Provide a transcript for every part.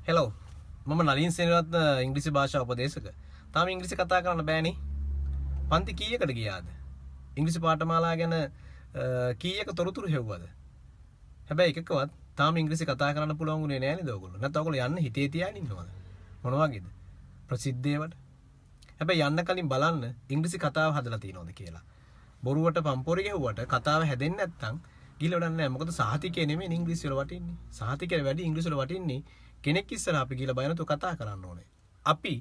Hello මම නලින් සේනරත්න ඉංග්‍රීසි භාෂා උපදේශක. තාම ඉංග්‍රීසි කතා කරන්න බෑනේ. පන්ති කීයකට ගියාද? ඉංග්‍රීසි පාඨමාලා ගැන කීයක තොරතුරු හෙව්වද? හැබැයි එකකවත් තාම ඉංග්‍රීසි කතා කරන්න පුළුවන් උනේ නෑ නේද ඔයගොල්ලෝ? නැත්නම් ඔයගොල්ලෝ යන්න හිතේ තියාගෙන ඉන්නවද? මොන වගේද? ප්‍රසිද්ධ ඒවට. හැබැයි යන්න කලින් බලන්න ඉංග්‍රීසි කතාව හදලා තියෙනවද කියලා. බොරුවට පම්පොරි ගැහුවට කතාව හැදෙන්නේ නැත්නම් ගිහලා වැඩක් නැහැ. මොකද සහතිකේ නෙමෙයි ඉංග්‍රීසි වල වටින්නේ. සහතිකේ වැඩි ඉංග්‍රීසි වල වටින්නේ කෙනෙක් ඉස්සරහ අපි ගිහලා බයනතු කතා කරන්න ඕනේ. අපි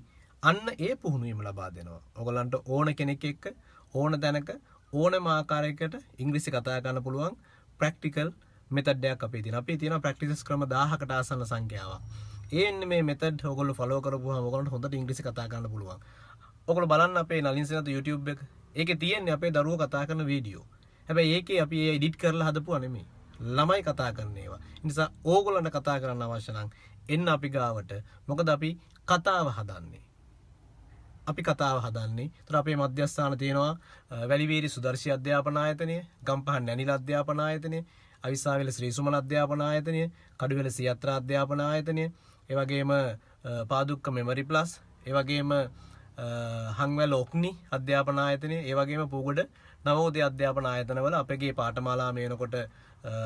අන්න ඒ පුහුණුවීම ලබා දෙනවා. ඔයගලන්ට ඕන කෙනෙක් එක්ක ඕන තැනක ඕනම ආකාරයකට ඉංග්‍රීසි කතා කරන්න පුළුවන් ප්‍රැක්ටිකල් මෙතඩ් එකක් අපේ තියෙනවා. අපේ තියෙනවා ප්‍රැක්ටිසස් ක්‍රම 1000කට ආසන්න සංඛ්‍යාවක්. ඒන්නේ මේ මෙතඩ් ඔයගොල්ලෝ ෆලෝ කරපුවාම ඔයගලන්ට හොඳට ඉංග්‍රීසි කතා කරන්න පුළුවන්. ඔයගොල්ලෝ බලන්න අපේ නලින් සේනත් YouTube එක. ඒකේ තියෙන්නේ අපේ දරුවෝ කතා කරන වීඩියෝ. හැබැයි ඒකේ අපි ඒ එඩිට් කරලා හදපුවා නෙමෙයි. ළමයි කතා කරන ඒවා. ඒ නිසා ඕගොල්ලන්ට කතා කරන්න අවශ්‍ය නම් එන්න අපි ගාවට. මොකද අපි කතාව හදන්නේ. අපි කතාව හදන්නේ. ඒතර අපේ මධ්‍යස්ථාන තියෙනවා වැලිවේරි සුදර්ශි අධ්‍යාපන ආයතනය, ගම්පහ නැනිල අධ්‍යාපන ආයතනය, අවිස්සාවේල ශ්‍රී සුමන අධ්‍යාපන ආයතනය, කඩුවෙල සියත්‍ර අධ්‍යාපන ආයතනය, ඒ වගේම පාදුක්ක මෙමරි ප්ලස්, ඒ වගේම හංවැල ඔක්නි අධ්‍යාපන ආයතනය, ඒ වගේම පූගොඩ නවෝදය අධ්‍යාපන ආයතනවල අපගේ පාඨමාලා මේනකොට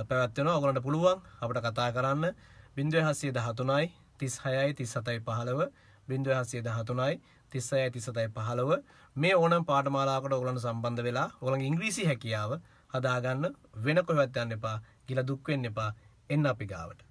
පැවැත්වෙනවා. ඔයගලන්ට පුළුවන් අපිට කතා කරන්න 0713යි 36යි 37යි 15 0713යි 36යි 37යි 15 මේ ඕනම පාඨමාලාවකට ඔයගලන්ට සම්බන්ධ වෙලා ඔයගලගේ ඉංග්‍රීසි හැකියාව හදාගන්න. වෙන කොහෙවත් යන්න එපා. ගිල දුක් වෙන්න එපා. එන්න අපි ගාවට.